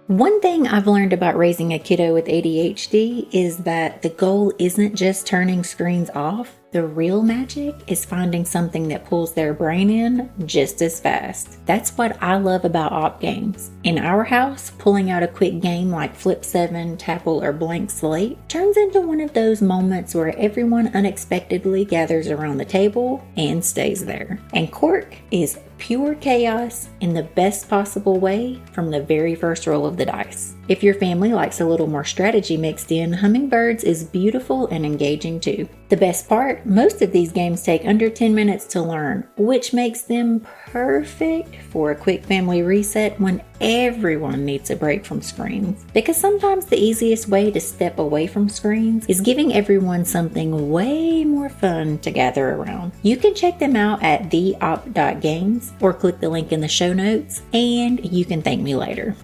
One thing I've learned about raising a kiddo with ADHD is that the goal isn't just turning screens off. The real magic is finding something that pulls their brain in just as fast. That's what I love about op games. In our house, pulling out a quick game like Flip 7, Tapple, or Blank Slate turns into one of those moments where everyone unexpectedly gathers around the table and stays there. And Cork is pure chaos in the best possible way from the very first roll of the dice. If your family likes a little more strategy mixed in, Hummingbirds is beautiful and engaging too. The best part, most of these games take under 10 minutes to learn, which makes them perfect for a quick family reset when everyone needs a break from screens. Because sometimes the easiest way to step away from screens is giving everyone something way more fun to gather around. You can check them out at theop.games or click the link in the show notes, and you can thank me later.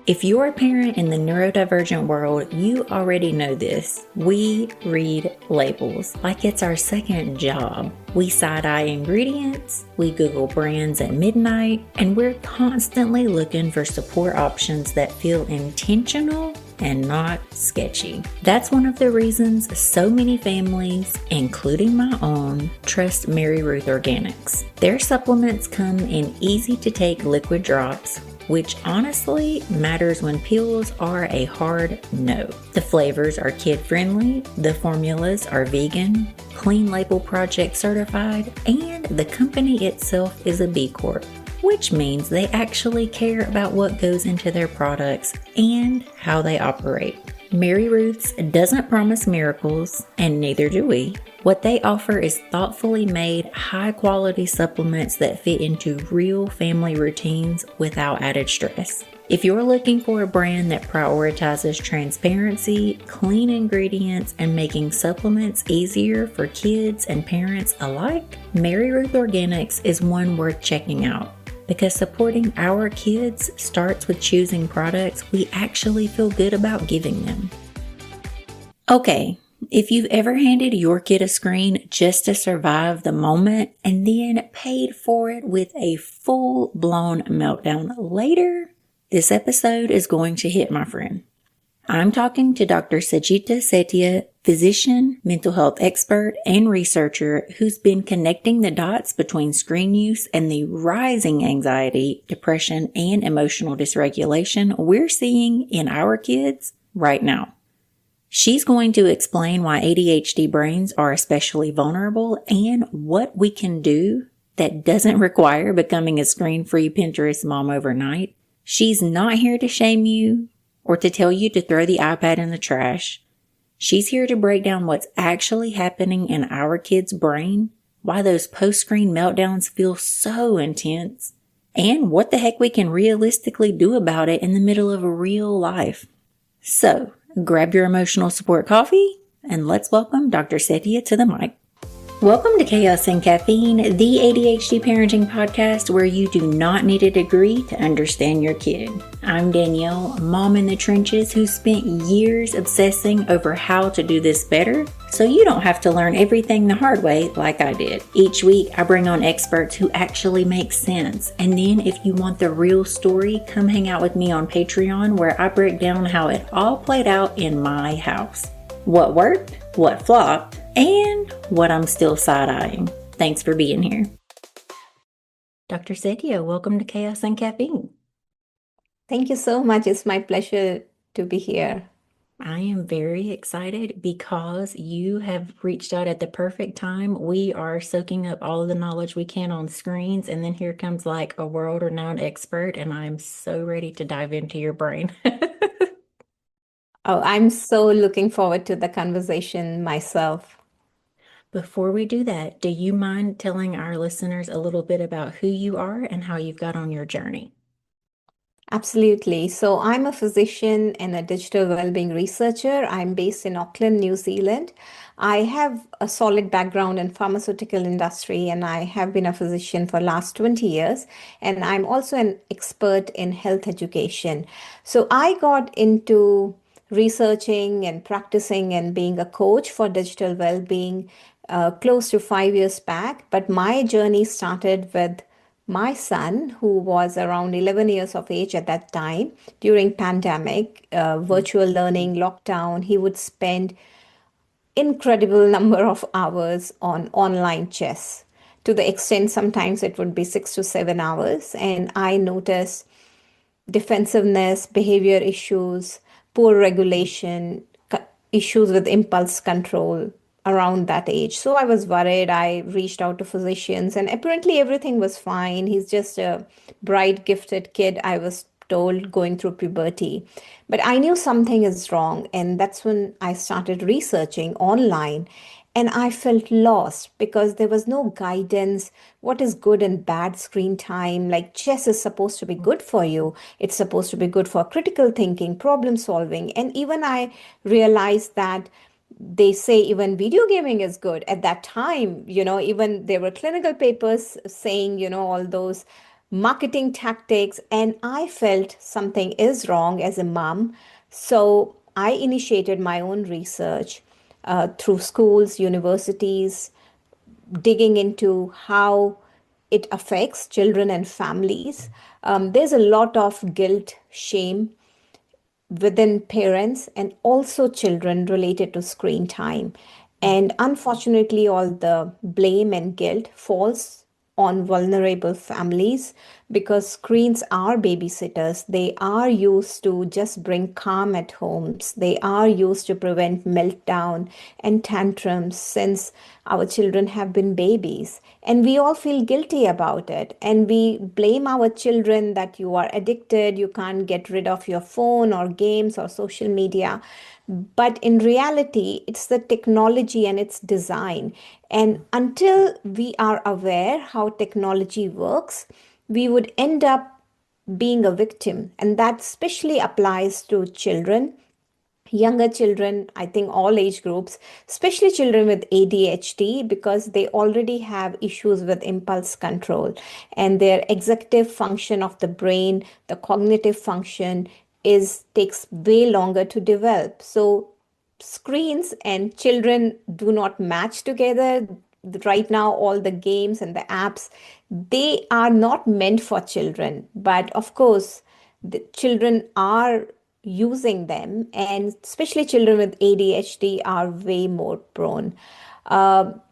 If you're a parent in the neurodivergent world, you already know this. We read labels like it's our second job. We side-eye ingredients, we Google brands at midnight, and we're constantly looking for support options that feel intentional and not sketchy. That's one of the reasons so many families, including my own, trust Mary Ruth Organics. Their supplements come in easy-to-take liquid drops, which honestly matters when pills are a hard no. The flavors are kid-friendly, the formulas are vegan, Clean Label Project certified, and the company itself is a B Corp, which means they actually care about what goes into their products and how they operate. Mary Ruth's doesn't promise miracles, and neither do we. What they offer is thoughtfully made, high-quality supplements that fit into real family routines without added stress. If you're looking for a brand that prioritizes transparency, clean ingredients, and making supplements easier for kids and parents alike, Mary Ruth Organics is one worth checking out. Because supporting our kids starts with choosing products we actually feel good about giving them. Okay, if you've ever handed your kid a screen just to survive the moment and then paid for it with a full-blown meltdown later, this episode is going to hit, my friend. I'm talking to Dr. Sajita Setia, physician, mental health expert, and researcher who's been connecting the dots between screen use and the rising anxiety, depression, and emotional dysregulation we're seeing in our kids right now. She's going to explain why ADHD brains are especially vulnerable and what we can do that doesn't require becoming a screen-free Pinterest mom overnight. She's not here to shame you or to tell you to throw the iPad in the trash. She's here to break down what's actually happening in our kids' brain, why those post-screen meltdowns feel so intense, and what the heck we can realistically do about it in the middle of real life. So, grab your emotional support coffee, and let's welcome Dr. Setia to the mic. Welcome to Chaos Caffeine, the ADHD parenting podcast where you do not need a degree to understand your kid. I'm Danielle, mom in the trenches who spent years obsessing over how to do this better, so you don't have to learn everything the hard way like I did. Each week, I bring on experts who actually make sense, and then if you want the real story, come hang out with me on Patreon where I break down how it all played out in my house. What worked, what flopped, and what I'm still side-eyeing. Thanks for being here. Dr. Setia, welcome to Chaos and Caffeine. Thank you so much. It's my pleasure to be here. I am very excited because you have reached out at the perfect time. We are soaking up all of the knowledge we can on screens, and then here comes like a world-renowned expert, and I'm so ready to dive into your brain. Oh, I'm so looking forward to the conversation myself. Before we do that, do you mind telling our listeners a little bit about who you are and how you've got on your journey? Absolutely. So I'm a physician and a digital well-being researcher. I'm based in Auckland, New Zealand. I have a solid background in pharmaceutical industry and I have been a physician for last 20 years. And I'm also an expert in health education. So I got into researching and practicing and being a coach for digital well-being close to 5 years back. But my journey started with my son, who was around 11 years of age at that time, during pandemic, virtual learning, lockdown, he would spend incredible number of hours on online chess, to the extent sometimes it would be 6 to 7 hours. And I noticed defensiveness, behavior issues, poor regulation, issues with impulse control around that age. So I was worried. I reached out to physicians, and apparently everything was fine. He's just a bright, gifted kid, I was told, going through puberty. But I knew something is wrong, and that's when I started researching online. And I felt lost because there was no guidance. What is good and bad screen time? Like, chess is supposed to be good for you. It's supposed to be good for critical thinking, problem solving. And even I realized that they say even video gaming is good. At that time, even there were clinical papers saying, all those marketing tactics. And I felt something is wrong as a mom. So I initiated my own research through schools, universities, digging into how it affects children and families. There's a lot of guilt, shame within parents and also children related to screen time. And unfortunately, all the blame and guilt falls on vulnerable families because screens are babysitters. They are used to just bring calm at homes. They are used to prevent meltdown and tantrums since our children have been babies. And we all feel guilty about it. And we blame our children that you are addicted, you can't get rid of your phone or games or social media. But in reality, it's the technology and its design. And until we are aware how technology works, we would end up being a victim. And that especially applies to children, younger children, I think all age groups, especially children with ADHD, because they already have issues with impulse control and their executive function of the brain, the cognitive function is takes way longer to develop. So screens and children do not match together. Right now, all the games and the apps, they are not meant for children. But of course, the children are using them, and especially children with ADHD are way more prone.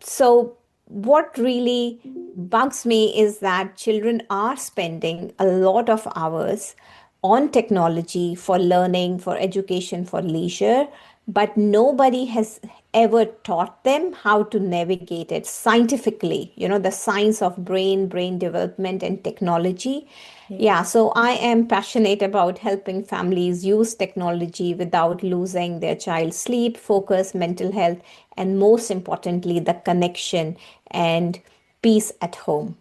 So what really bugs me is that children are spending a lot of hours on technology for learning, for education, for leisure, but nobody has ever taught them how to navigate it scientifically, the science of brain development and technology. Yeah, so I am passionate about helping families use technology without losing their child's sleep, focus, mental health, and most importantly, the connection and peace at home.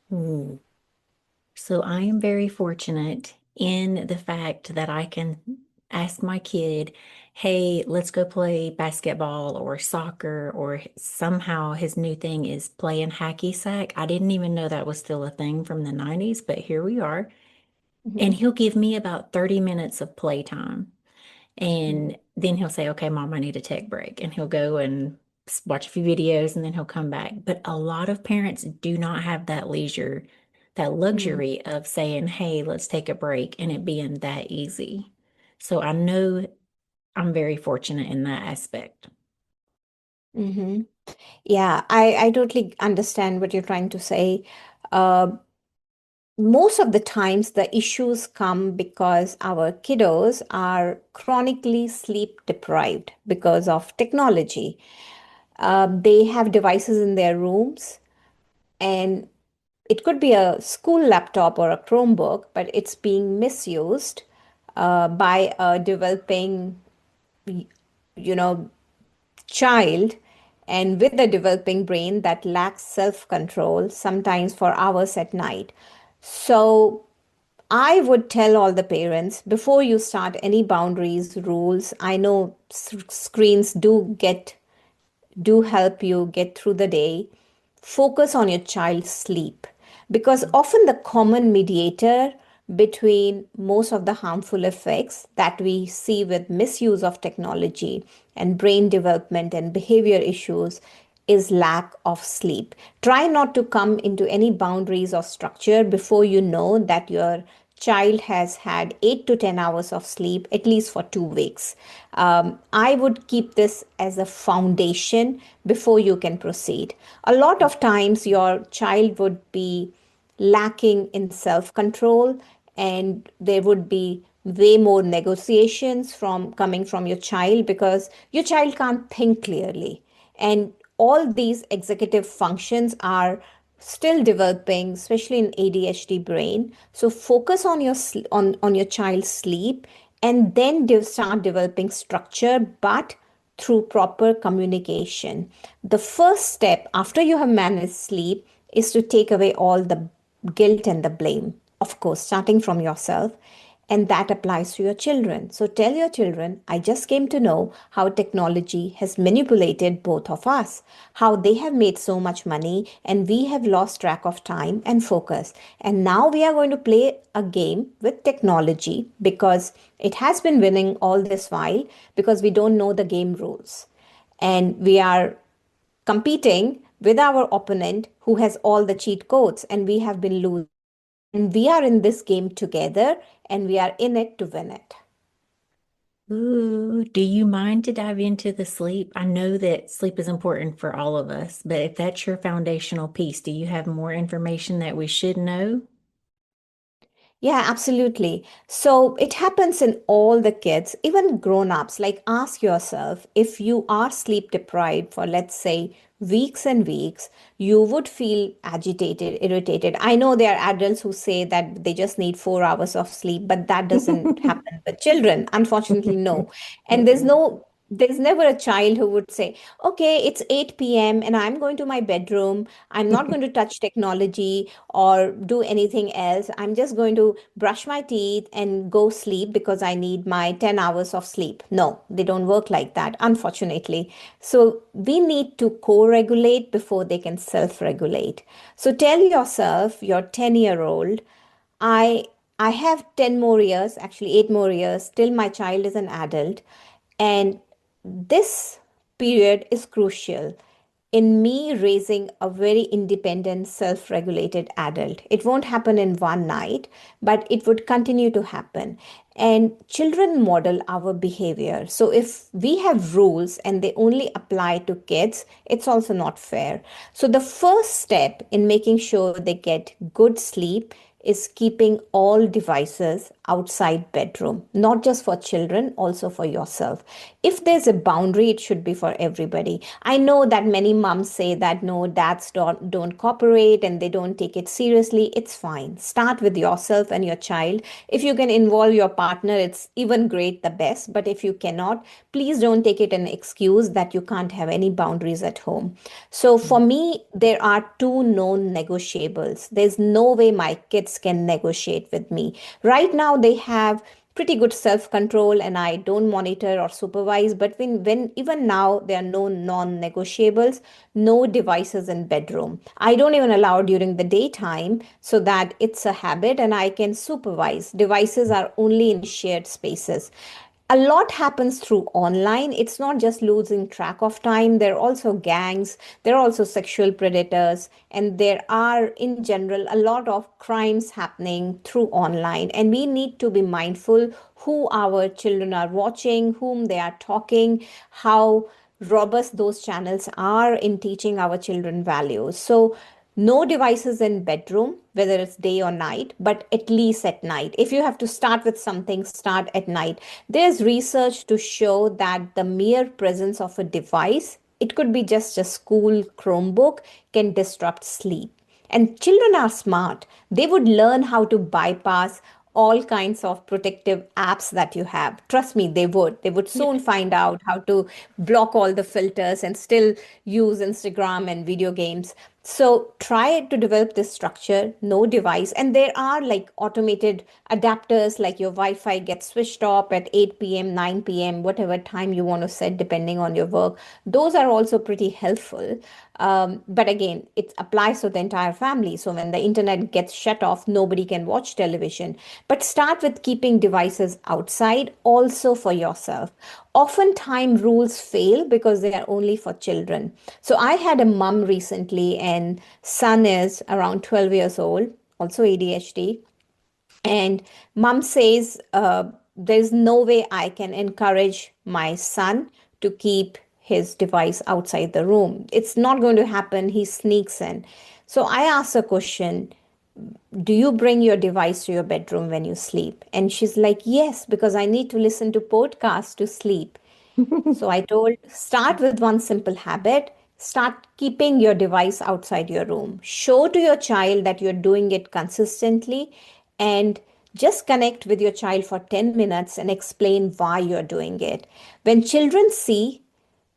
Hmm. So I am very fortunate in the fact that I can ask my kid, hey, let's go play basketball or soccer, or somehow his new thing is playing hacky sack. I didn't even know that was still a thing from the 90s, but here we are. And Mhm. he'll give me about 30 minutes of playtime. And then he'll say, okay, mom, I need a tech break. And he'll go and watch a few videos and then he'll come back. But a lot of parents do not have that leisure, that Mm, luxury of saying, hey, let's take a break and it being that easy. So I know I'm very fortunate in that aspect. mhm. Yeah, I totally understand what you're trying to say. Uh, Most of the times, the issues come because our kiddos are chronically sleep deprived because of technology. They have devices in their rooms, and it could be a school laptop or a Chromebook, but it's being misused by a developing, you know, child and with a developing brain that lacks self control, sometimes for hours at night. So, I would tell all the parents before you start any boundaries, rules. I know screens do help you get through the day. Focus on your child's sleep because often the common mediator between most of the harmful effects that we see with misuse of technology and brain development and behavior issues is lack of sleep. Try not to come into any boundaries or structure before you know that your child has had 8 to 10 hours of sleep at least for 2 weeks. I would keep this as a foundation before you can proceed. A lot of times, your child would be lacking in self control, and there would be way more negotiations from coming from your child because your child can't think clearly, and all these executive functions are still developing, especially in ADHD brain. So focus on on your child's sleep, and then start developing structure, but through proper communication. The first step after you have managed sleep is to take away all the guilt and the blame, of course, starting from yourself. And that applies to your children. So tell your children, I just came to know how technology has manipulated both of us, how they have made so much money and we have lost track of time and focus. And now we are going to play a game with technology because it has been winning all this while because we don't know the game rules. And we are competing with our opponent who has all the cheat codes, and we have been losing. And we are in this game together, and we are in it to win it. Ooh, do you mind to dive into the sleep? I know that sleep is important for all of us, but if that's your foundational piece, do you have more information that we should know? Yeah, absolutely. So it happens in all the kids, even grown-ups. Like, ask yourself if you are sleep deprived for, let's say, weeks and weeks, you would feel agitated, irritated. I know there are adults who say that they just need 4 hours of sleep, but that doesn't happen with children. Unfortunately, no. And Mm-mm. there's never a child who would say, okay, it's 8 p.m. and I'm going to my bedroom. I'm not going to touch technology or do anything else. I'm just going to brush my teeth and go sleep because I need my 10 hours of sleep. No, they don't work like that, unfortunately. So we need to co regulate before they can self regulate. So tell yourself, your 10-year-old, I I have 10 more years, actually 8 more years till my child is an adult, and this period is crucial in me raising a very independent, self regulated adult. It won't happen in one night, but it would continue to happen. And children model our behavior. So if we have rules and they only apply to kids, it's also not fair. So the first step in making sure they get good sleep is keeping all devices outside bedroom, not just for children, also for yourself. If there's a boundary, it should be for everybody. I know that many moms say that no, dads don't cooperate and they don't take it seriously. It's fine. Start with yourself and your child. If you can involve your partner, it's even great, the best. But if you cannot, please don't take it an excuse that you can't have any boundaries at home. So for me, there are two known negotiables. There's no way my kids can negotiate with me. Right now, they have pretty good self control and I don't monitor or supervise. But when even now, there are no non negotiables, no devices in bedroom. I don't even allow during the daytime so that it's a habit and I can supervise. Devices are only in shared spaces. A lot happens through online. It's not just losing track of time. There are also gangs, there are also sexual predators, and there are, in general, a lot of crimes happening through online. And we need to be mindful who our children are watching, whom they are talking, how robust those channels are in teaching our children values. So no devices in bedroom, whether it's day or night, but at least at night. If you have to start with something, start at night. There's research to show that the mere presence of a device, it could be just a school Chromebook, can disrupt sleep. And children are smart. They would learn how to bypass all kinds of protective apps that you have. Trust me, they would. They would Yeah. soon find out how to block all the filters and still use Instagram and video games. So try to develop this structure, no device. And there are like automated adapters, like your Wi-Fi gets switched off at 8 p.m., 9 p.m., whatever time you want to set depending on your work. Those are also pretty helpful. But again, it applies to the entire family. So when the internet gets shut off, nobody can watch television. But start with keeping devices outside also for yourself. Oftentimes, rules fail because they are only for children. So I had a mom recently, and son is around 12 years old, also ADHD. And mom says, there's no way I can encourage my son to keep his device outside the room. It's not going to happen. He sneaks in. So I asked a question, do you bring your device to your bedroom when you sleep? And she's like, yes, because I need to listen to podcasts to sleep. So I told, start with one simple habit. Start keeping your device outside your room. Show to your child that you're doing it consistently, and just connect with your child for 10 minutes and explain why you're doing it. When children see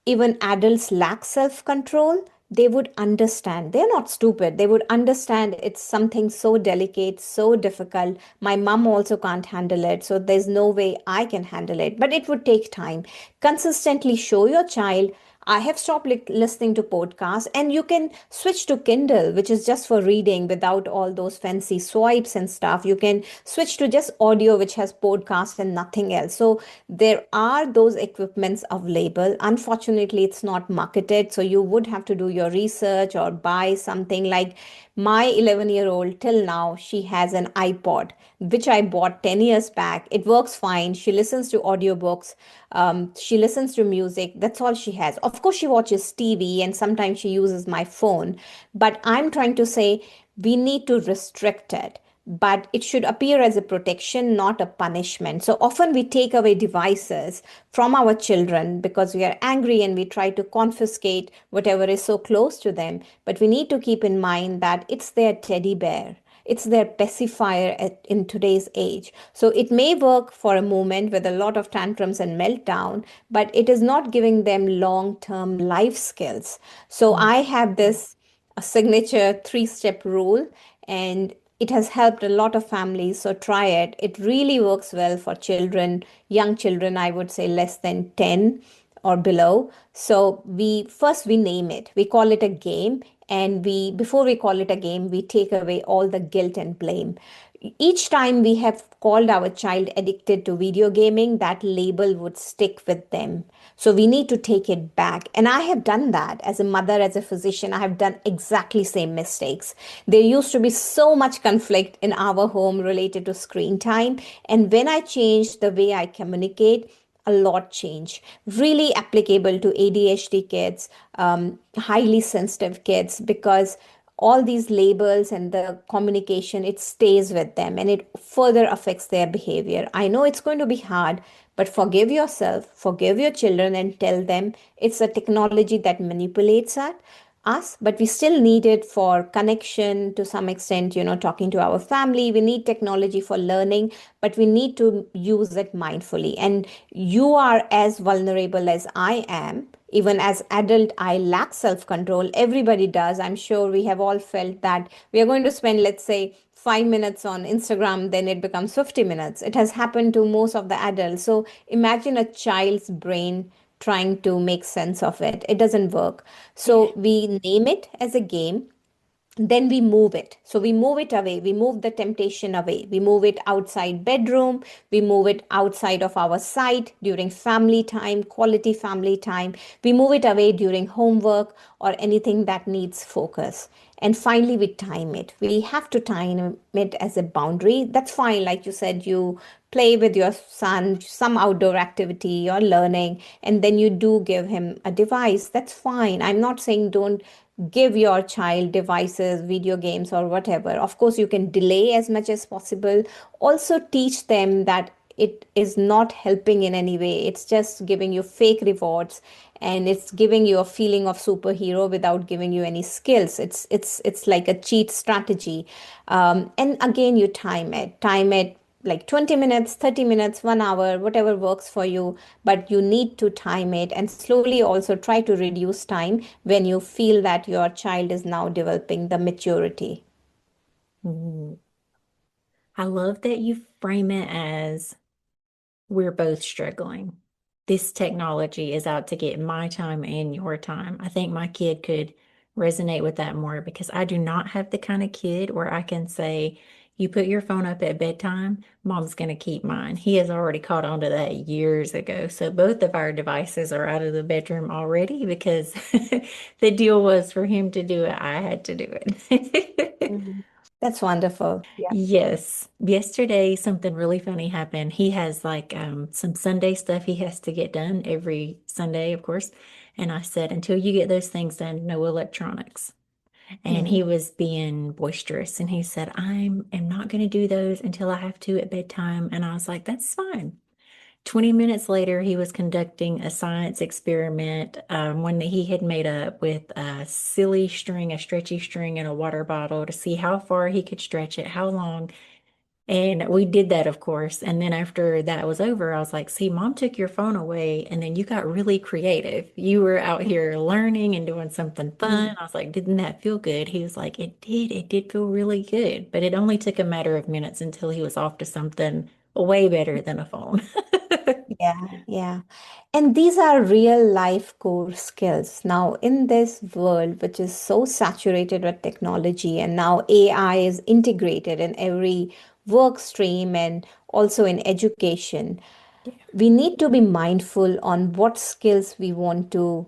even adults lack self control, they would understand. They're not stupid. They would understand it's something so delicate, so difficult. My mom also can't handle it. So there's no way I can handle it. But it would take time. Consistently show your child, I have stopped listening to podcasts, and you can switch to Kindle, which is just for reading without all those fancy swipes and stuff. You can switch to just audio, which has podcasts and nothing else. So there are those equipments available. Unfortunately, it's not marketed. So you would have to do your research or buy something. Like my 11-year-old, till now, she has an iPod, which I bought 10 years back. It works fine. She listens to audiobooks. She listens to music. That's all she has. Of course, she watches TV and sometimes she uses my phone. But I'm trying to say we need to restrict it, but it should appear as a protection, not a punishment. So often we take away devices from our children because we are angry and we try to confiscate whatever is so close to them. But we need to keep in mind that it's their teddy bear. It's their pacifier in today's age. So it may work for a moment with a lot of tantrums and meltdown, but it is not giving them long term life skills. So I have this a signature three-step rule, and it has helped a lot of families. So try it. It really works well for children, young children, I would say less than 10 or below. So we name it. We call it a game, and we before we call it a game, we take away all the guilt and blame. Each time we have called our child addicted to video gaming, that label would stick with them. So we need to take it back. And I have done that as a mother, as a physician. I have done exactly same mistakes. There used to be so much conflict in our home related to screen time. And when I changed the way I communicate, a lot change. Really applicable to ADHD kids, highly sensitive kids, because all these labels and the communication, it stays with them and it further affects their behavior. I know it's going to be hard, but forgive yourself, forgive your children, and tell them it's a technology that manipulates us, but we still need it for connection to some extent, talking to our family. We need technology for learning, but we need to use it mindfully. And you are as vulnerable as I am. Even as adult, I lack self-control. Everybody does. I'm sure we have all felt that we are going to spend, let's say, 5 minutes on Instagram, then it becomes 50 minutes. It has happened to most of the adults. So imagine a child's brain trying to make sense of it. It doesn't work. Yeah. So we name it as a game, then we move it. So we move it away. We move the temptation away. We move it outside bedroom. We move it outside of our sight during family time, quality family time. We move it away during homework or anything that needs focus. And finally, we time it. We have to time it as a boundary. That's fine. Like you said, you play with your son, some outdoor activity, you're learning, and then you do give him a device. That's fine. I'm not saying don't give your child devices, video games, or whatever. Of course, you can delay as much as possible. Also, teach them that it is not helping in any way. It's just giving you fake rewards, and it's giving you a feeling of superhero without giving you any skills. It's like a cheat strategy. And again, you time it like 20 minutes, 30 minutes, 1 hour, whatever works for you. But you need to time it and slowly also try to reduce time when you feel that your child is now developing the maturity. Mm. I love that you frame it as we're both struggling. This technology is out to get my time and your time. I think my kid could resonate with that more because I do not have the kind of kid where I can say, you put your phone up at bedtime, mom's going to keep mine. He has already caught on to that years ago. So both of our devices are out of the bedroom already because the deal was for him to do it, I had to do it. Mhm. That's wonderful. Yeah. Yes. Yesterday, something really funny happened. He has like some Sunday stuff he has to get done every Sunday, of course. And I said, until you get those things done, no electronics. And he Mm. was being boisterous and he said, am not going to do those until I have to at bedtime. And I was like, that's fine. 20 minutes later, he was conducting a science experiment, one that he had made up with a silly string, a stretchy string, and a water bottle to see how far he could stretch it, how long. And we did that, of course. And then after that was over, I was like, see, mom took your phone away and then you got really creative. You were out here learning and doing something fun. Mm. I was like, didn't that feel good? He was like, it did. It did feel really good. But it only took a matter of minutes until he was off to something way better than a phone. Yeah, yeah. And these are real life core skills. Now, in this world, which is so saturated with technology, and now AI is integrated in every work stream and also in education, we need to be mindful on what skills we want to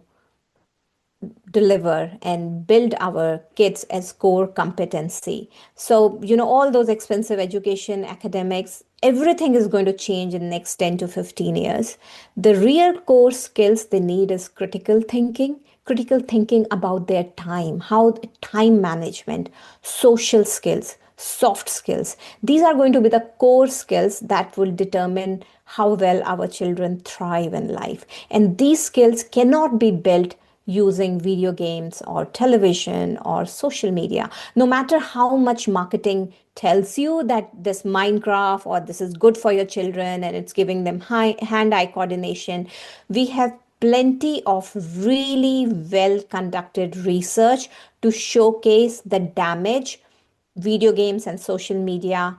deliver and build our kids as core competency. So, all those expensive education, academics, everything is going to change in the next 10 to 15 years. The real core skills they need is critical thinking about their time, how time management, social skills, soft skills. These are going to be the core skills that will determine how well our children thrive in life. And these skills cannot be built using video games or television or social media. No matter how much marketing tells you that this Minecraft or this is good for your children and it's giving them hand-eye coordination, we have plenty of really well conducted research to showcase the damage video games and social media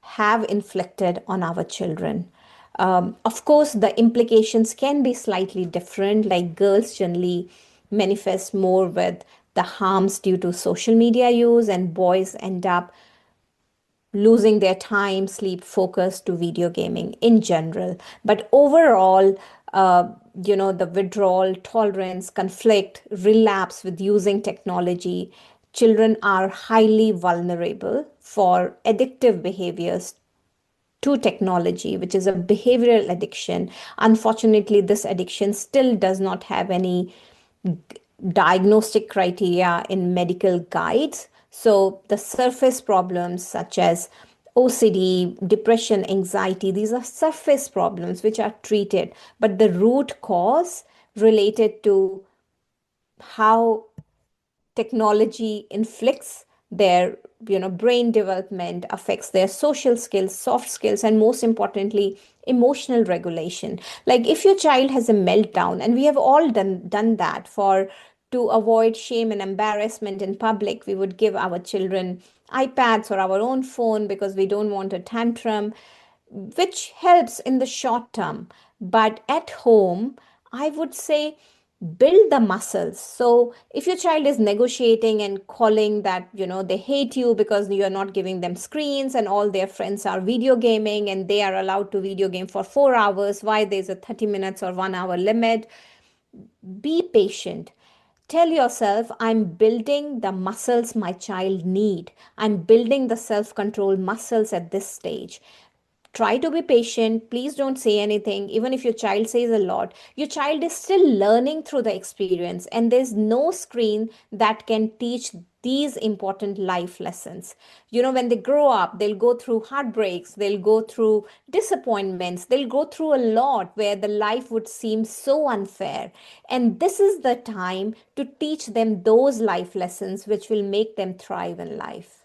have inflicted on our children. Of course, the implications can be slightly different, like girls generally manifest more with the harms due to social media use, and boys end up losing their time, sleep, focus to video gaming in general. But overall, the withdrawal, tolerance, conflict, relapse with using technology, children are highly vulnerable for addictive behaviors to technology, which is a behavioral addiction. Unfortunately, this addiction still does not have any diagnostic criteria in medical guides. So the surface problems such as OCD, depression, anxiety, these are surface problems which are treated, but the root cause related to how technology inflicts their brain development, affects their social skills, soft skills, and most importantly emotional regulation. Like if your child has a meltdown, and we have all done that, for to avoid shame and embarrassment in public, we would give our children iPads or our own phone because we don't want a tantrum, which helps in the short term. But at home, I would say build the muscles. So if your child is negotiating and calling that, they hate you because you are not giving them screens and all their friends are video gaming and they are allowed to video game for 4 hours, why there's a 30 minutes or 1 hour limit, be patient. Tell yourself, I'm building the muscles my child need. I'm building the self-control muscles at this stage. Try to be patient. Please don't say anything. Even if your child says a lot, your child is still learning through the experience, and there's no screen that can teach these important life lessons. When they grow up, they'll go through heartbreaks, they'll go through disappointments, they'll go through a lot where the life would seem so unfair. And this is the time to teach them those life lessons which will make them thrive in life.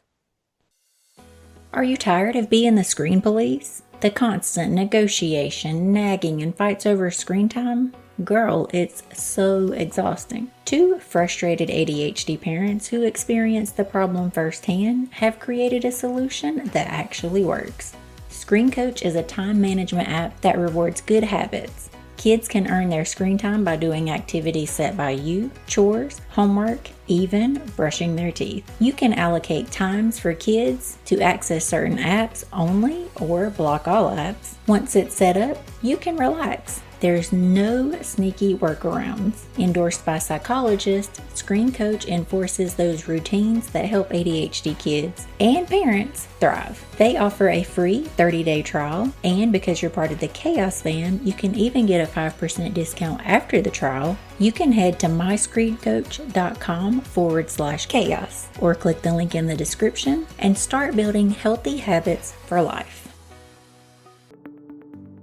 Are you tired of being the screen police? The constant negotiation, nagging, and fights over screen time? Girl, it's so exhausting. Two frustrated ADHD parents who experience the problem firsthand have created a solution that actually works. Screen Coach is a time management app that rewards good habits. Kids can earn their screen time by doing activities set by you, chores, homework, even brushing their teeth. You can allocate times for kids to access certain apps only or block all apps. Once it's set up, you can relax. There's no sneaky workarounds. Endorsed by psychologists, Screen Coach enforces those routines that help ADHD kids and parents thrive. They offer a free 30-day trial, and because you're part of the Chaos Fam, you can even get a 5% discount after the trial. You can head to myscreencoach.com/chaos or click the link in the description and start building healthy habits for life.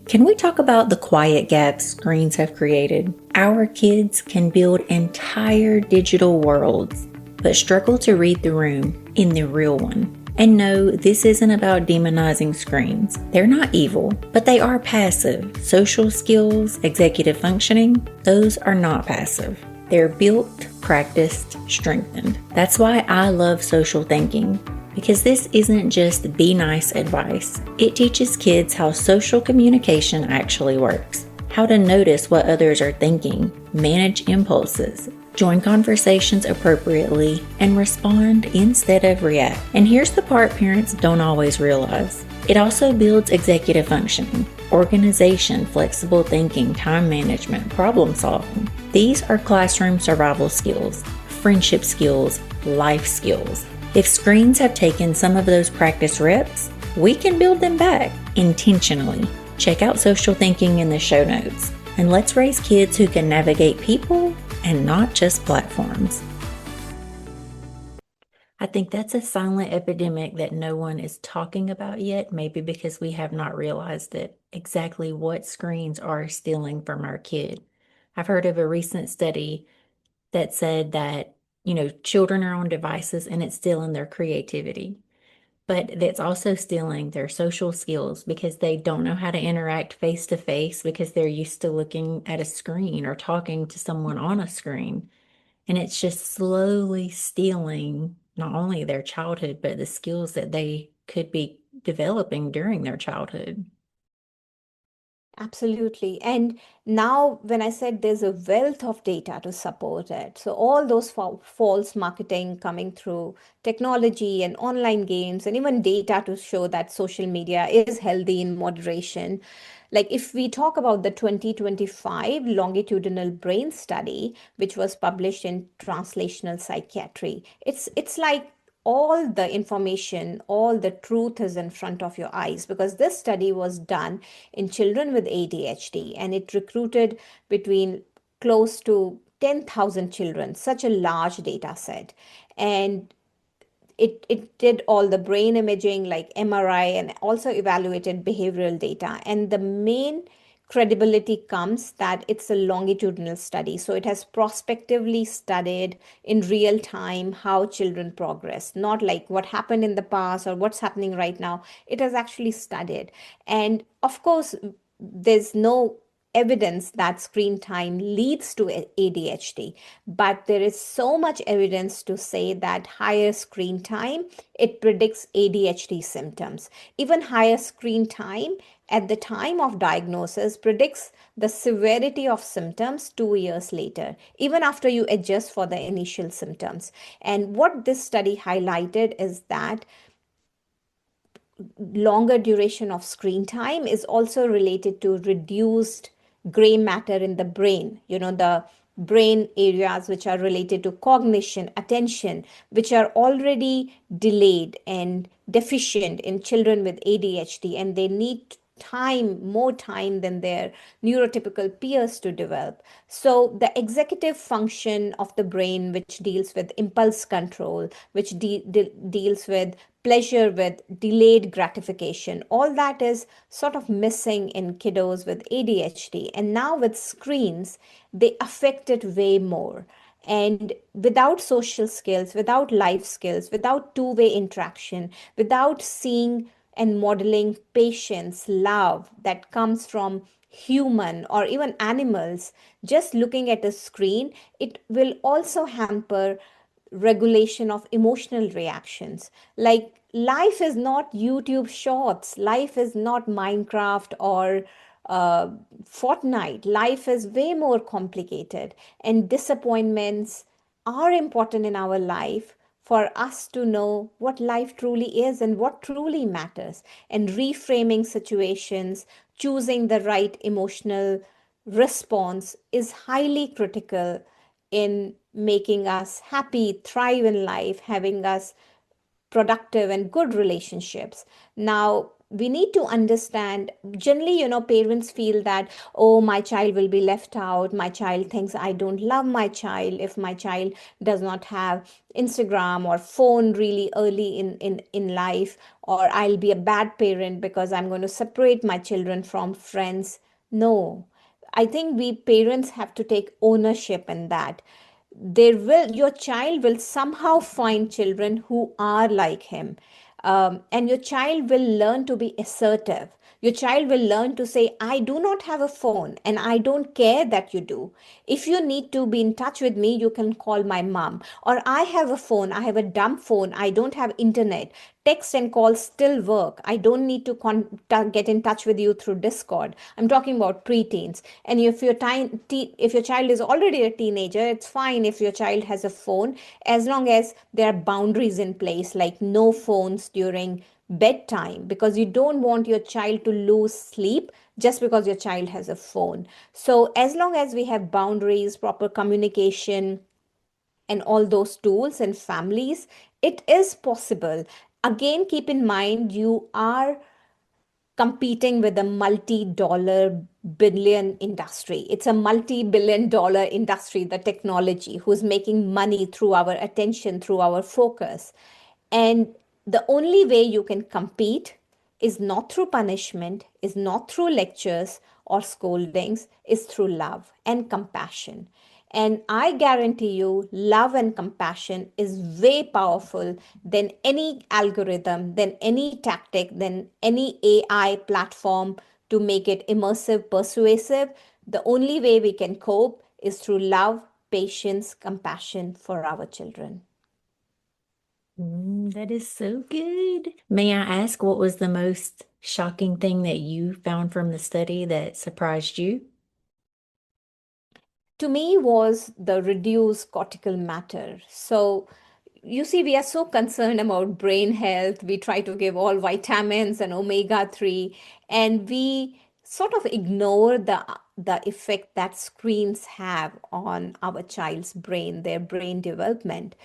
Can we talk about the quiet gaps screens have created? Our kids can build entire digital worlds, but struggle to read the room in the real one. And no, this isn't about demonizing screens. They're not evil, but they are passive. Social skills, executive functioning, those are not passive. They're built, practiced, strengthened. That's why I love social thinking. Because this isn't just be nice advice. It teaches kids how social communication actually works, how to notice what others are thinking, manage impulses, join conversations appropriately, and respond instead of react. And here's the part parents don't always realize. It also builds executive functioning, organization, flexible thinking, time management, problem solving. These are classroom survival skills, friendship skills, life skills. If screens have taken some of those practice reps, we can build them back intentionally. Check out social thinking in the show notes, and let's raise kids who can navigate people and not just platforms. I think that's a silent epidemic that no one is talking about yet, maybe because we have not realized that exactly what screens are stealing from our kid. I've heard of a recent study that said that children are on devices and it's stealing their creativity, but that's also stealing their social skills because they don't know how to interact face to face because they're used to looking at a screen or talking to someone on a screen. And it's just slowly stealing not only their childhood, but the skills that they could be developing during their childhood. Absolutely. And now, when I said there's a wealth of data to support it, so all those false marketing coming through technology and online games, and even data to show that social media is healthy in moderation. Like if we talk about the 2025 longitudinal brain study, which was published in Translational Psychiatry, it's like all the information, all the truth is in front of your eyes, because this study was done in children with ADHD, and it recruited between close to 10,000 children, such a large data set. And it did all the brain imaging like MRI, and also evaluated behavioral data. And the main credibility comes that it's a longitudinal study. So it has prospectively studied in real time how children progress, not like what happened in the past or what's happening right now. It has actually studied. And of course, there's no evidence that screen time leads to ADHD, but there is so much evidence to say that higher screen time, it predicts ADHD symptoms. Even higher screen time at the time of diagnosis predicts the severity of symptoms 2 years later, even after you adjust for the initial symptoms. And what this study highlighted is that longer duration of screen time is also related to reduced gray matter in the brain, the brain areas which are related to cognition, attention, which are already delayed and deficient in children with ADHD, and they need more time than their neurotypical peers to develop. So the executive function of the brain, which deals with impulse control, which deals with pleasure with delayed gratification, all that is sort of missing in kiddos with ADHD. And now with screens, they affect it way more. And without social skills, without life skills, without two-way interaction, without seeing and modeling patience, love that comes from human or even animals, just looking at a screen, it will also hamper regulation of emotional reactions. Like life is not YouTube shorts, life is not Minecraft or Fortnite. Life is way more complicated, and disappointments, are important in our life for us to know what life truly is and what truly matters. And reframing situations, choosing the right emotional response is highly critical in making us happy, thrive in life, having us productive and good relationships. Now, we need to understand, generally, parents feel that, oh, my child will be left out. My child thinks I don't love my child if my child does not have Instagram or phone really early in life, or I'll be a bad parent because I'm going to separate my children from friends. No, I think we parents have to take ownership in that. Your child will somehow find children who are like him. And your child will learn to be assertive. Your child will learn to say, I do not have a phone and I don't care that you do. If you need to be in touch with me, you can call my mom. Or I have a phone, I have a dumb phone, I don't have internet. Text and calls still work. I don't need to get in touch with you through Discord. I'm talking about preteens. And if your child is already a teenager, it's fine if your child has a phone, as long as there are boundaries in place, like no phones during bedtime, because you don't want your child to lose sleep just because your child has a phone. So as long as we have boundaries, proper communication, and all those tools and families, it is possible. Again, keep in mind you are competing with a multi-dollar billion industry. It's a multi-billion dollar industry, the technology, who's making money through our attention, through our focus. And the only way you can compete is not through punishment, is not through lectures or scoldings, is through love and compassion. And I guarantee you, love and compassion is way powerful than any algorithm, than any tactic, than any AI platform to make it immersive, persuasive. The only way we can cope is through love, patience, compassion for our children. That is so good. May I ask what was the most shocking thing that you found from the study that surprised you? To me was the reduced cortical matter. So you see, we are so concerned about brain health. We try to give all vitamins and omega 3, and we sort of ignore the effect that screens have on our child's brain, their brain development.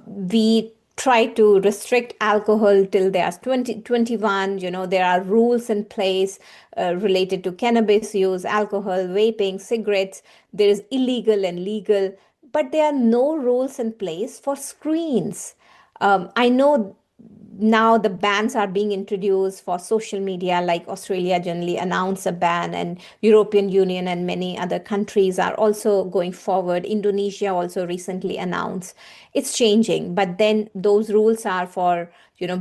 We try to restrict alcohol till they are 21. There are rules in place related to cannabis use, alcohol, vaping, cigarettes. There is illegal and legal, but there are no rules in place for screens. I know now the bans are being introduced for social media, like Australia generally announced a ban, and European Union and many other countries are also going forward. Indonesia also recently announced. It's changing, but then those rules are for,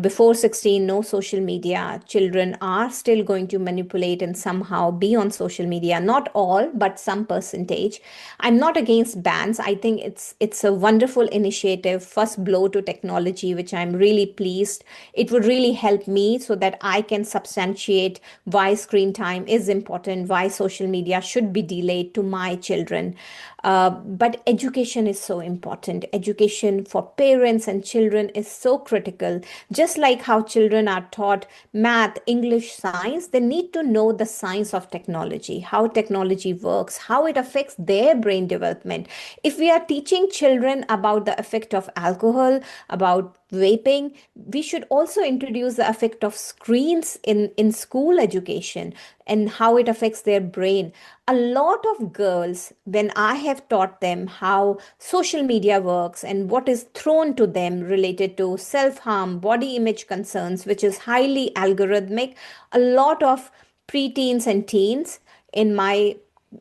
before 16, no social media. Children are still going to manipulate and somehow be on social media. Not all, but some percentage. I'm not against bans. I think it's a wonderful initiative, first blow to technology, which I'm really pleased. It would really help me so that I can substantiate why screen time is important, why social media should be delayed to my children. But education is so important. Education for parents and children is so critical. Just like how children are taught math, English, science, they need to know the science of technology, how technology works, how it affects their brain development. If we are teaching children about the effect of alcohol, about vaping, we should also introduce the effect of screens in school education and how it affects their brain. A lot of girls, when I have taught them how social media works and what is thrown to them related to self harm, body image concerns, which is highly algorithmic, a lot of preteens and teens in my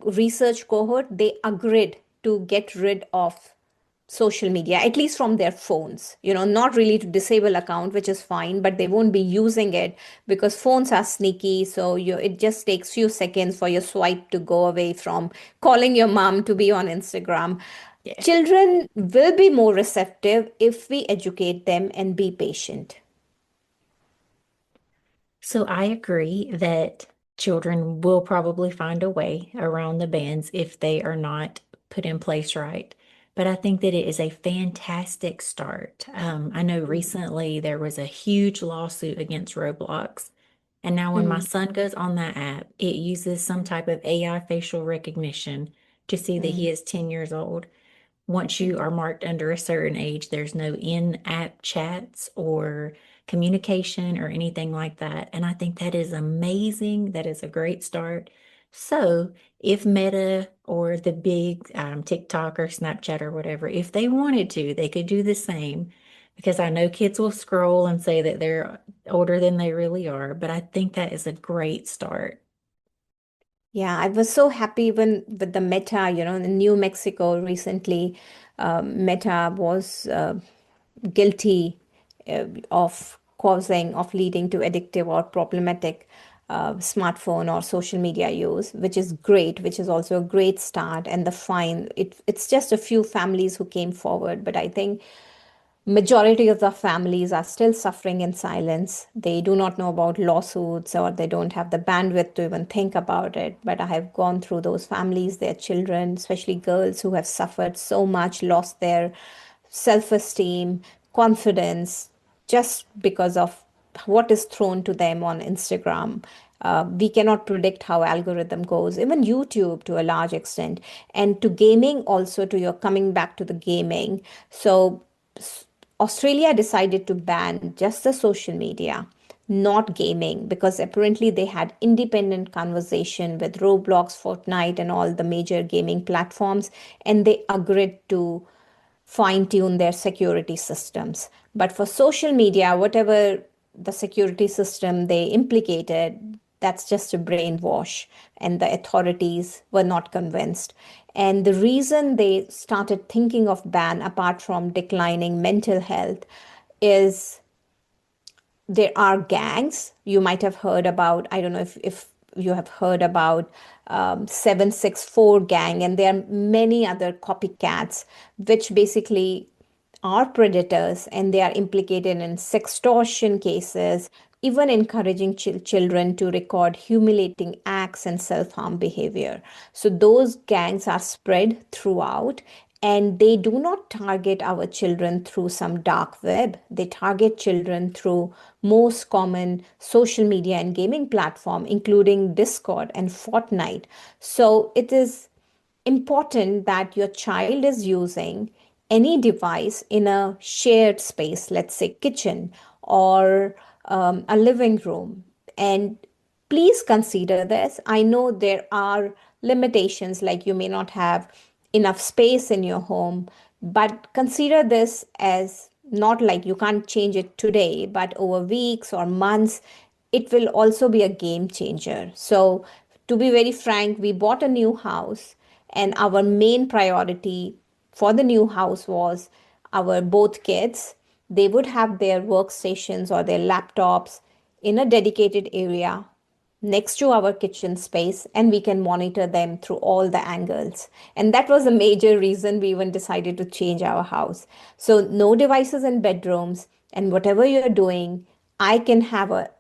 research cohort, they agreed to get rid of social media, at least from their phones. Not really to disable account, which is fine, but they won't be using it because phones are sneaky. So it just takes few seconds for your swipe to go away from calling your mom to be on Instagram. Yeah. Children will be more receptive if we educate them and be patient. So I agree that children will probably find a way around the bans if they are not put in place right. but I think that it is a fantastic start. I know recently there was a huge lawsuit against Roblox. And now when my Mm, son goes on that app, it uses some type of AI facial recognition to see that he mm, is 10 years old. Once you mm. are marked under a certain age, there's no in-app chats or communication or anything like that. And I think that is amazing. That is a great start. So if Meta or the big TikTok or Snapchat or whatever, if they wanted to, they could do the same. Because I know kids will scroll and say that they're older than they really are, but I think that is a great start. Yeah, I was so happy even with the Meta, in New Mexico recently, Meta was guilty of leading to addictive or problematic smartphone or social media use, which is great, which is also a great start. And the fine, it's just a few families who came forward, but I think majority of the families are still suffering in silence. They do not know about lawsuits or they don't have the bandwidth to even think about it. But I have gone through those families, their children, especially girls who have suffered so much, lost their self-esteem, confidence, just because of what is thrown to them on Instagram. We cannot predict how algorithm goes, even YouTube to a large extent, and to gaming also. To your coming back to the gaming, so Australia decided to ban just the social media, not gaming, because apparently they had independent conversation with Roblox, Fortnite, and all the major gaming platforms, and they agreed to fine tune their security systems. But for social media, whatever the security system they implicated, that's just a brainwash, and the authorities were not convinced. And the reason they started thinking of ban, apart from declining mental health, is there are gangs you might have heard about. I don't know if you have heard about 764 gang, and there are many other copycats which basically are predators, and they are implicated in sextortion cases, even encouraging children to record humiliating acts and self-harm behavior. So those gangs are spread throughout, and they do not target our children through some dark web. They target children through most common social media and gaming platform, including Discord and Fortnite. So it is important that your child is using any device in a shared space, let's say kitchen or a living room. And please consider this. I know there are limitations, like you may not have enough space in your home, but consider this as not like you can't change it today, but over weeks or months, it will also be a game changer. So, to be very frank, we bought a new house, and our main priority for the new house was our both kids. They would have their workstations or their laptops in a dedicated area next to our kitchen space, and we can monitor them through all the angles. And that was a major reason we even decided to change our house. So no devices in bedrooms, and whatever you're doing, I can have a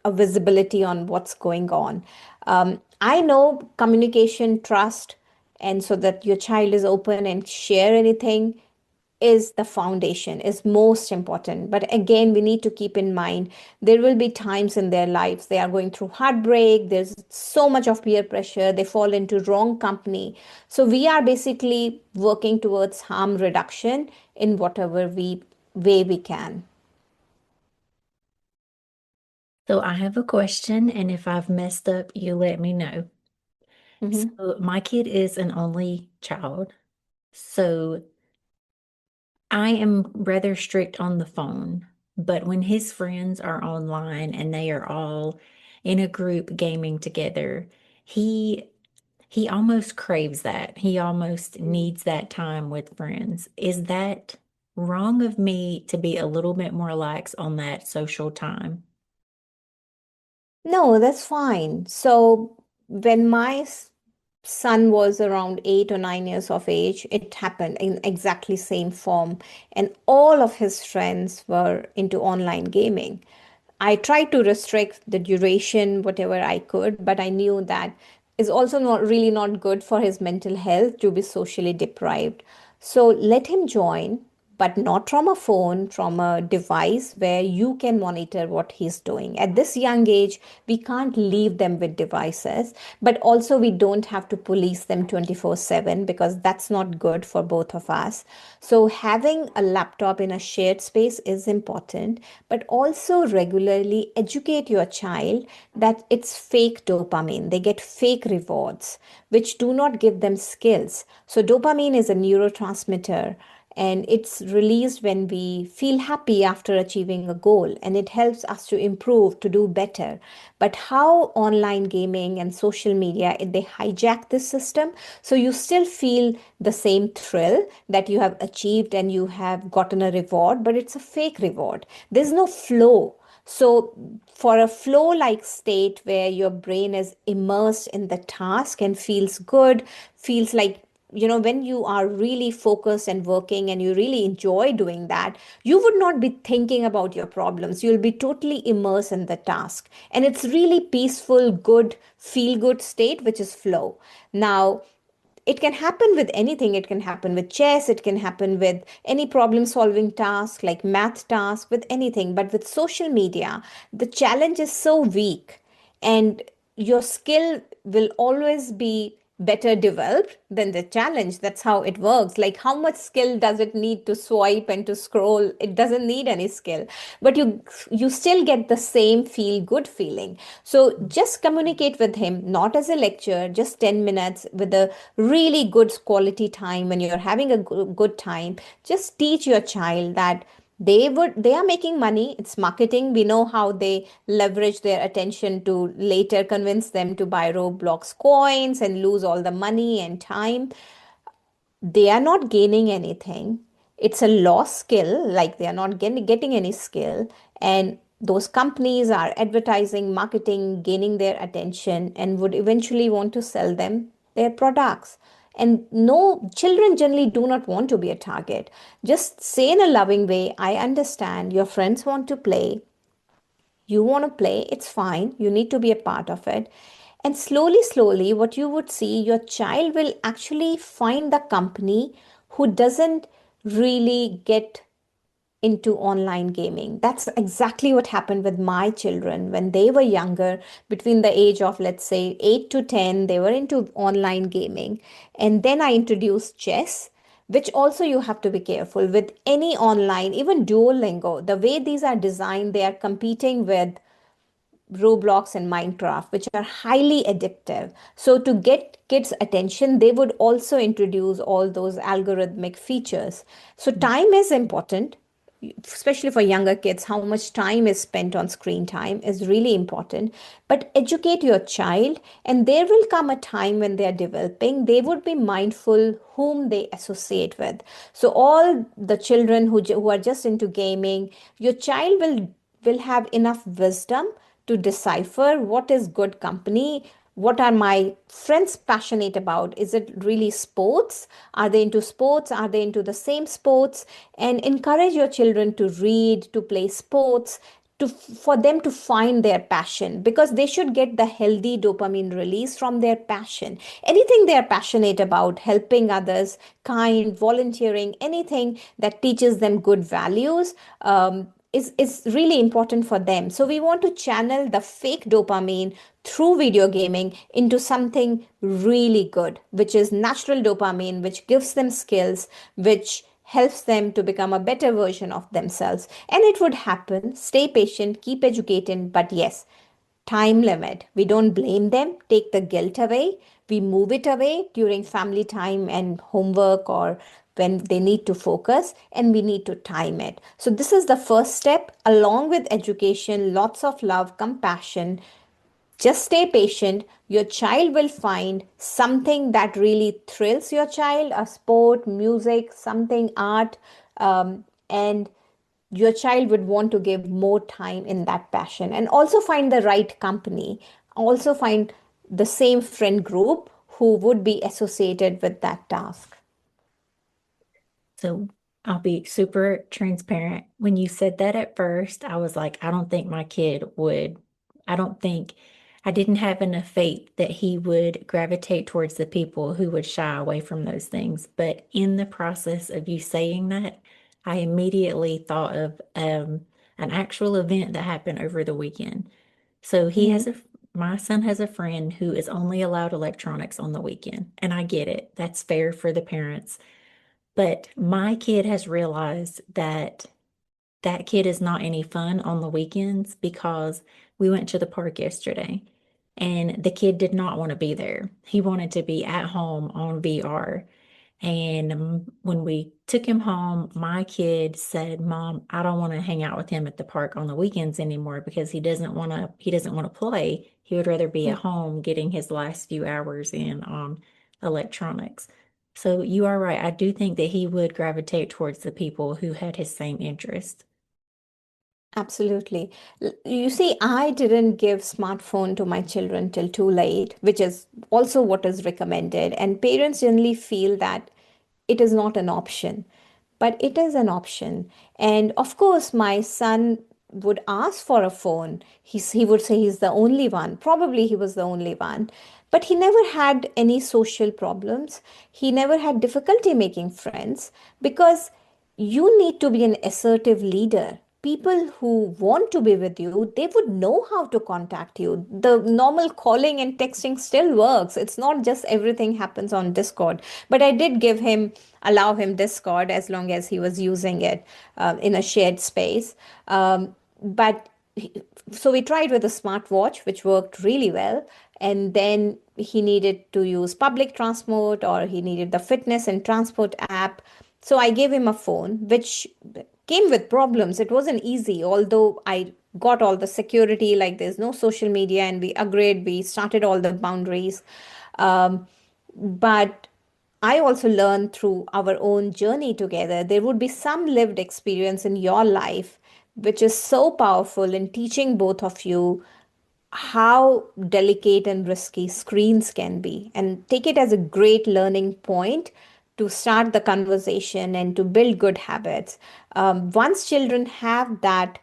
visibility on what's going on. I know communication, trust, and so that your child is open and share anything is the foundation, is most important. But again, we need to keep in mind there will be times in their lives they are going through heartbreak, there's so much of peer pressure, they fall into wrong company. So we are basically working towards harm reduction in whatever way we can. So I have a question, and if I've messed up, you let me know. Mhm. So my kid is an only child. So I am rather strict on the phone, but when his friends are online and they are all in a group gaming together, he he almost craves that. He almost needs that time with friends. Is that wrong of me to be a little bit more lax on that social time? No, that's fine. So when my son was around 8 or 9 years of age, it happened in exactly same form, and all of his friends were into online gaming. I tried to restrict the duration, whatever I could, but I knew that is also not really not good for his mental health to be socially deprived. So let him join, but not from a phone, from a device where you can monitor what he's doing. At this young age, we can't leave them with devices, but also we don't have to police them 24/7 because that's not good for both of us. So having a laptop in a shared space is important, but also regularly educate your child that it's fake dopamine. They get fake rewards, which do not give them skills. So dopamine is a neurotransmitter and it's released when we feel happy after achieving a goal, and it helps us to improve, to do better. But how online gaming and social media, they hijack this system, so you still feel the same thrill that you have achieved and you have gotten a reward, but it's a fake reward. There's no flow. So, for a flow like state where your brain is immersed in the task and feels good, feels like, when you are really focused and working and you really enjoy doing that, you would not be thinking about your problems. You'll be totally immersed in the task. And it's really peaceful, good, feel good state, which is flow. Now, it can happen with anything. It can happen with chess, it can happen with any problem solving task like math task, with anything. But with social media, the challenge is so weak, and your skill will always be better developed than the challenge. That's how it works. Like, how much skill does it need to swipe and to scroll? It doesn't need any skill, but you still get the same feel good feeling. So just communicate with him, not as a lecture, just 10 minutes with a really good quality time. When you're having a good time, just teach your child that they are making money. It's marketing. We know how they leverage their attention to later convince them to buy Roblox coins and lose all the money and time. They are not gaining anything. It's a lost skill, like they are not getting any skill. And those companies are advertising, marketing, gaining their attention, and would eventually want to sell them their products. And no, children generally do not want to be a target. Just say in a loving way, I understand your friends want to play, you want to play, it's fine. You need to be a part of it. And slowly, slowly, what you would see, your child will actually find the company who doesn't really get into online gaming. That's exactly what happened with my children when they were younger, between the age of, let's say, 8 to 10, they were into online gaming. And then I introduced chess, which also you have to be careful with any online, even Duolingo. The way these are designed, they are competing with Roblox and Minecraft, which are highly addictive. So, to get kids' attention, they would also introduce all those algorithmic features. So, time is important, especially for younger kids. How much time is spent on screen time is really important. But educate your child, and there will come a time when they are developing, they would be mindful whom they associate with. So, all the children who are just into gaming, your child will have enough wisdom to decipher what is good company. What are my friends passionate about? Is it really sports? Are they into sports? Are they into the same sports? And encourage your children to read, to play sports, for them to find their passion, because they should get the healthy dopamine release from their passion. Anything they are passionate about, helping others, kind, volunteering, anything that teaches them good values, is really important for them. So we want to channel the fake dopamine through video gaming into something really good, which is natural dopamine, which gives them skills, which helps them to become a better version of themselves. And it would happen. Stay patient, keep educating, but yes, time limit. We don't blame them, take the guilt away. We move it away during family time and homework, or when they need to focus, and we need to time it. So, this is the first step, along with education, lots of love, compassion. Just stay patient. Your child will find something that really thrills your child, a sport, music, something, art, and your child would want to give more time in that passion, and also find the right company, also find the same friend group who would be associated with that task. So I'll be super transparent. When you said that at first, I was like, I don't think my kid would, I don't think I didn't have enough faith that he would gravitate towards the people who would shy away from those things. But in the process of you saying that, I immediately thought of an actual event that happened over the weekend. So my son has a friend who is only allowed electronics on the weekend, and I get it. That's fair for the parents. But my kid has realized that that kid is not any fun on the weekends because we went to the park yesterday and the kid did not want to be there. He wanted to be at home on VR. And when we took him home, my kid said, "Mom, I don't want to hang out with him at the park on the weekends anymore because he doesn't want to play. He would rather be at home getting his last few hours in on electronics." So you are right. I do think that he would gravitate towards the people who had his same interest. Absolutely. You see, I didn't give smartphone to my children till too late, which is also what is recommended. And parents generally feel that it is not an option, but it is an option. And of course, my son would ask for a phone. He would say he's the only one. Probably he was the only one. But he never had any social problems. He never had difficulty making friends because you need to be an assertive leader. People who want to be with you, they would know how to contact you. The normal calling and texting still works. It's not just everything happens on Discord. But I did allow him Discord as long as he was using it in a shared space. But so we tried with a smartwatch, which worked really well. And then he needed to use public transport or he needed the fitness and transport app. So I gave him a phone, which came with problems. It wasn't easy, although I got all the security, like there's no social media, and we agreed, we started all the boundaries. Um, but I also learned through our own journey together, there would be some lived experience in your life, which is so powerful in teaching both of you how delicate and risky screens can be, and take it as a great learning point to start the conversation and to build good habits. Once children have that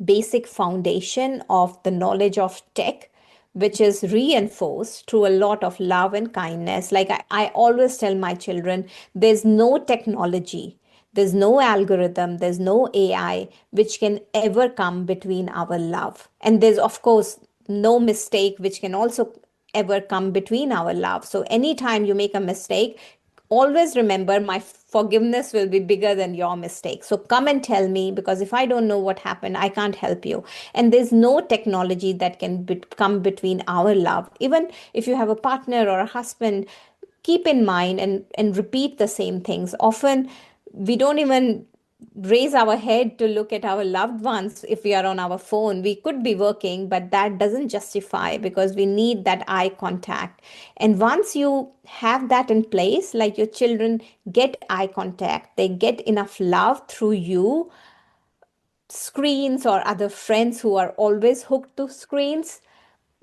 basic foundation of the knowledge of tech, which is reinforced through a lot of love and kindness. Like I always tell my children, there's no technology, there's no algorithm, there's no AI which can ever come between our love. And there's, of course, no mistake which can also ever come between our love. So anytime you make a mistake, always remember my forgiveness will be bigger than your mistake. So come and tell me, because if I don't know what happened, I can't help you. And there's no technology that can come between our love. Even if you have a partner or a husband, keep in mind and repeat the same things. Often we don't even raise our head to look at our loved ones if we are on our phone. We could be working, but that doesn't justify, because we need that eye contact. And once you have that in place, like your children get eye contact, they get enough love through you, screens or other friends who are always hooked to screens,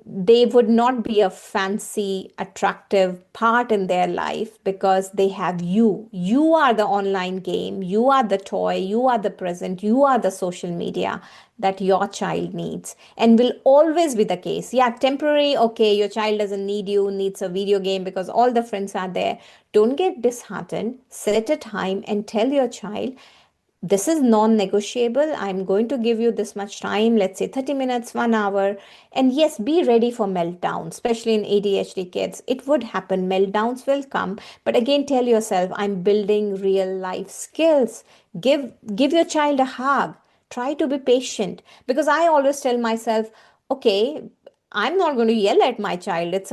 they would not be a fancy, attractive part in their life, because they have you. You are the online game, you are the toy, you are the present, you are the social media that your child needs, and will always be the case. Yeah, temporary, okay, your child doesn't need you, needs a video game because all the friends are there. Don't get disheartened. Set a time and tell your child, this is non-negotiable. I'm going to give you this much time, let's say 30 minutes, 1 hour. And yes, be ready for meltdowns, especially in ADHD kids. It would happen, meltdowns will come. But again, tell yourself, I'm building real life skills. Give your child a hug. Try to be patient. Because I always tell myself, okay, I'm not going to yell at my child. It's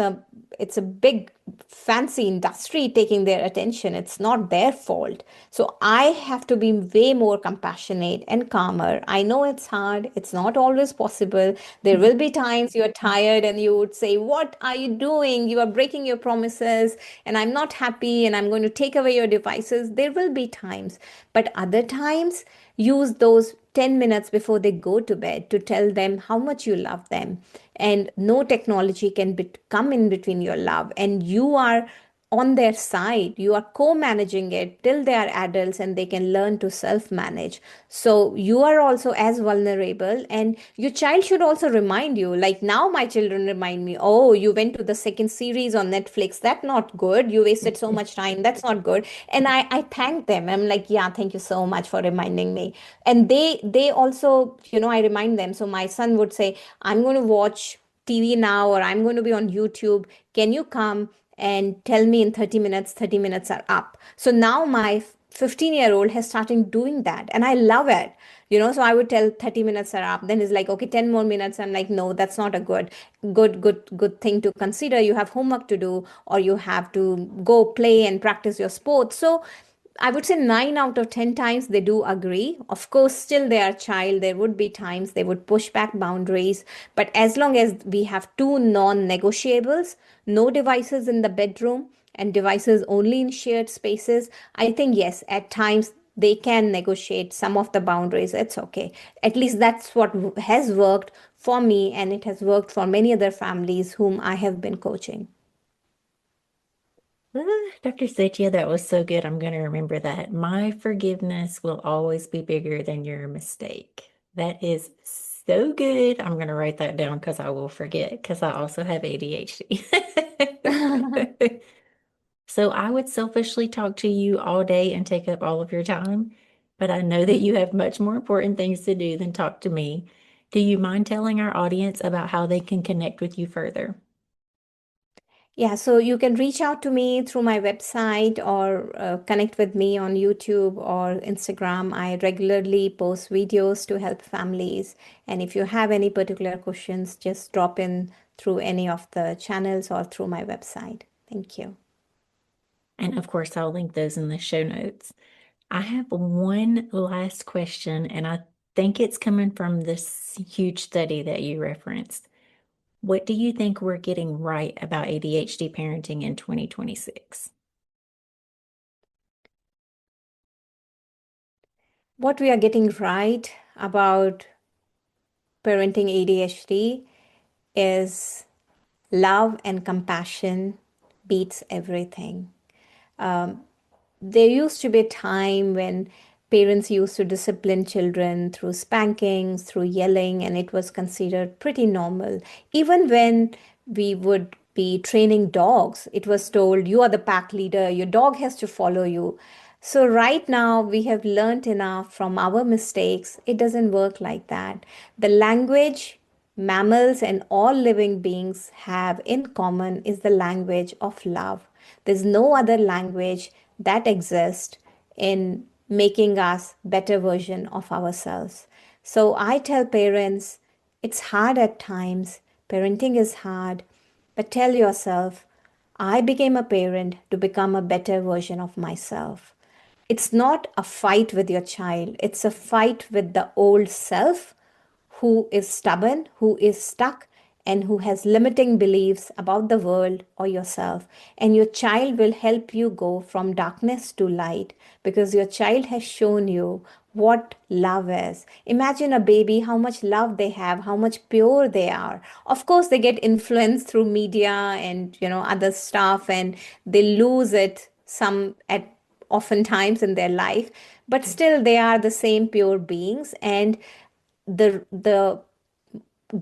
a big fancy industry taking their attention. It's not their fault. So I have to be way more compassionate and calmer. I know it's hard. It's not always possible. There will be times you're tired and you would say, "What are you doing? You are breaking your promises, and I'm not happy, and I'm going to take away your devices." There will be times. But other times, use those 10 minutes before they go to bed to tell them how much you love them. And no technology can come in between your love. And you are on their side. You are co-managing it till they are adults and they can learn to self-manage. So you are also as vulnerable, and your child should also remind you. Like now my children remind me, oh, you went to the second series on Netflix, that's not good, you wasted so much time, that's not good. And I thank them. I'm like, yeah, thank you so much for reminding me. And they also, I remind them. So my son would say, I'm going to watch TV now, or I'm going to be on YouTube. Can you come and tell me in 30 minutes? 30 minutes are up. So now my 15-year-old has started doing that, and I love it. So I would tell 30 minutes are up. Then it's like, okay, 10 more minutes. I'm like, no, that's not a good thing to consider. You have homework to do, or you have to go play and practice your sports. So I would say 9 out of 10 times they do agree. Of course, still they are child. There would be times they would push back boundaries. But as long as we have two non negotiables, no devices in the bedroom and devices only in shared spaces, I think yes, at times they can negotiate some of the boundaries. It's okay. At least that's what has worked for me, and it has worked for many other families whom I have been coaching. Dr. Setia, that was so good. I'm going to remember that. My forgiveness will always be bigger than your mistake. That is so good. I'm going to write that down because I will forget because I also have ADHD. So I would selfishly talk to you all day and take up all of your time, but I know that you have much more important things to do than talk to me. Do you mind telling our audience about how they can connect with you further? Yeah, so you can reach out to me through my website, or connect with me on YouTube or Instagram. I regularly post videos to help families. And if you have any particular questions, just drop in through any of the channels or through my website. Thank you. And of course, I'll link those in the show notes. I have one last question, and I think it's coming from this huge study that you referenced. What do you think we're getting right about ADHD parenting in 2026? What we are getting right about parenting ADHD is love and compassion beats everything. There used to be a time when parents used to discipline children through spankings, through yelling, and it was considered pretty normal. Even when we would be training dogs, it was told, you are the pack leader, your dog has to follow you. So, right now, we have learned enough from our mistakes. It doesn't work like that. The language mammals and all living beings have in common is the language of love. There's no other language that exists in making us better version of ourselves. So I tell parents, it's hard at times. Parenting is hard, but tell yourself, I became a parent to become a better version of myself. It's not a fight with your child, it's a fight with the old self who is stubborn, who is stuck, and who has limiting beliefs about the world or yourself. And your child will help you go from darkness to light, because your child has shown you what love is. Imagine a baby, how much love they have, how much pure they are. Of course, they get influenced through media and other stuff, and they lose it some at oftentimes in their life, but still they are the same pure beings. And the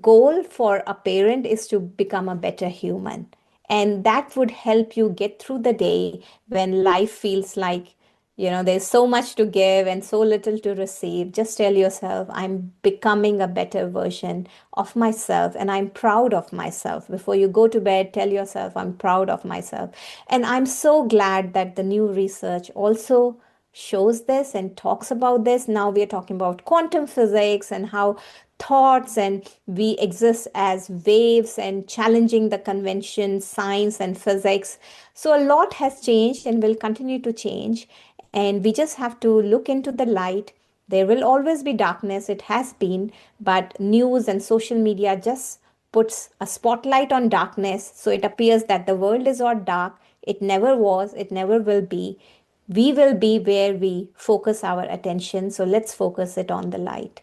goal for a parent is to become a better human, and that would help you get through the day when life feels like there's so much to give and so little to receive. Just tell yourself, I'm becoming a better version of myself, and I'm proud of myself. Before you go to bed, tell yourself, I'm proud of myself. And I'm so glad that the new research also shows this and talks about this. Now we are talking about quantum physics and how thoughts and we exist as waves and challenging the convention, science and physics. So a lot has changed and will continue to change. And we just have to look into the light. There will always be darkness, it has been, but news and social media just puts a spotlight on darkness. So it appears that the world is all dark. It never was, it never will be. We will be where we focus our attention. So let's focus it on the light.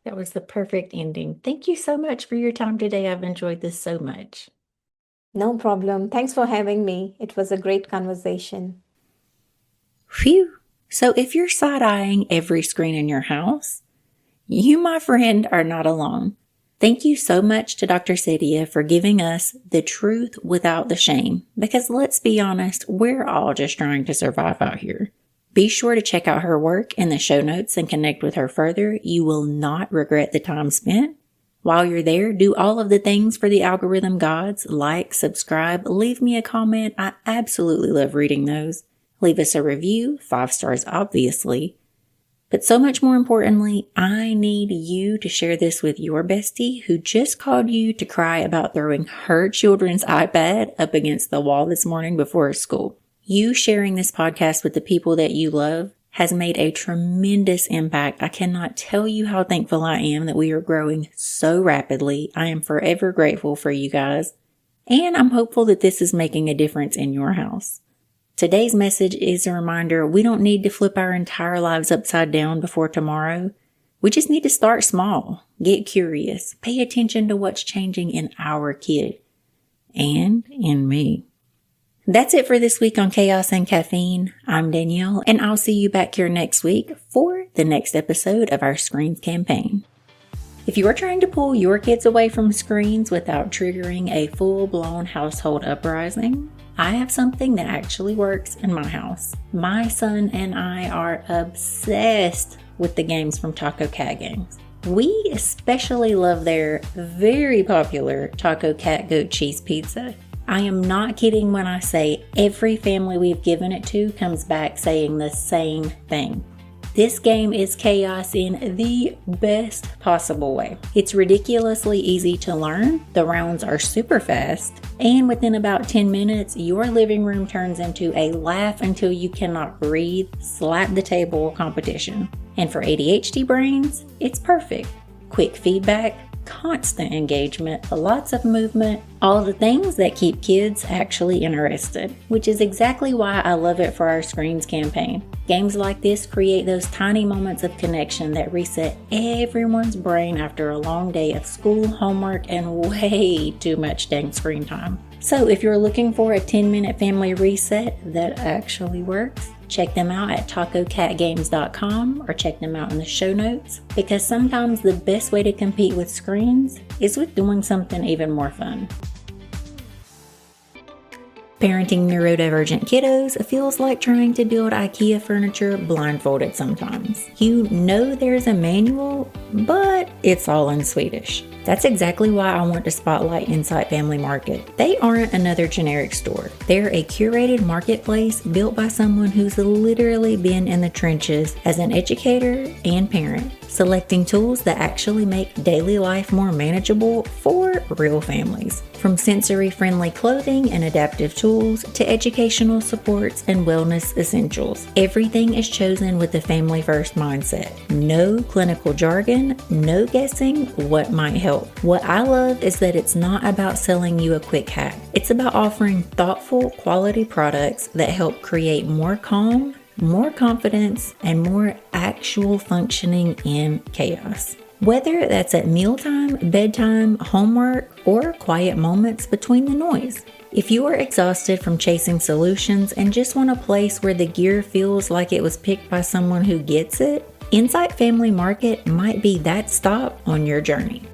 That was the perfect ending. Thank you so much for your time today. I've enjoyed this so much. No problem. Thanks for having me. It was a great conversation. Phew. So if you're side-eyeing every screen in your house, you, my friend, are not alone. Thank you so much to Dr. Setia for giving us the truth without the shame, because let's be honest, we're all just trying to survive out here. Be sure to check out her work in the show notes and connect with her further. You will not regret the time spent. While you're there, do all of the things for the algorithm gods, like, subscribe, leave me a comment. I absolutely love reading those. Leave us a review, 5 stars obviously. But so much more importantly, I need you to share this with your bestie who just called you to cry about throwing her children's iPad up against the wall this morning before school. You sharing this podcast with the people that you love has made a tremendous impact. I cannot tell you how thankful I am that we are growing so rapidly. I am forever grateful for you guys. And I'm hopeful that this is making a difference in your house. Today's message is a reminder we don't need to flip our entire lives upside down before tomorrow. We just need to start small, get curious, pay attention to what's changing in our kid and in me. That's it for this week on Chaos and Caffeine. I'm Danielle, and I'll see you back here next week for the next episode of our Screens campaign. If you are trying to pull your kids away from screens without triggering a full-blown household uprising, I have something that actually works in my house. My son and I are obsessed with the games from Taco Cat Games. We especially love their very popular Taco Cat Goat Cheese Pizza. I am not kidding when I say every family we've given it to comes back saying the same thing. This game is chaos in the best possible way. It's ridiculously easy to learn, the rounds are super fast, and within about 10 minutes, your living room turns into a laugh until you cannot breathe, slap the table competition. And for ADHD brains, it's perfect. Quick feedback, constant engagement, lots of movement, all the things that keep kids actually interested, which is exactly why I love it for our Screens campaign. Games like this create those tiny moments of connection that reset everyone's brain after a long day of school, homework, and way too much dang screen time. So if you're looking for a 10-minute family reset that actually works, check them out at tacocatgames.com or check them out in the show notes, because sometimes the best way to compete with screens is with doing something even more fun. Parenting neurodivergent kiddos feels like trying to build IKEA furniture blindfolded sometimes. You know there's a manual, but it's all in Swedish. That's exactly why I want to spotlight Insight Family Market. They aren't another generic store. They're a curated marketplace built by someone who's literally been in the trenches as an educator and parent, selecting tools that actually make daily life more manageable for real families. From sensory-friendly clothing and adaptive tools to educational supports and wellness essentials, everything is chosen with the family-first mindset. No clinical jargon, no guessing what might help. What I love is that it's not about selling you a quick hack. It's about offering thoughtful, quality products that help create more calm, more confidence, and more actual functioning in chaos. Whether that's at mealtime, bedtime, homework, or quiet moments between the noise. If you are exhausted from chasing solutions and just want a place where the gear feels like it was picked by someone who gets it, Insight Family Market might be that stop on your journey.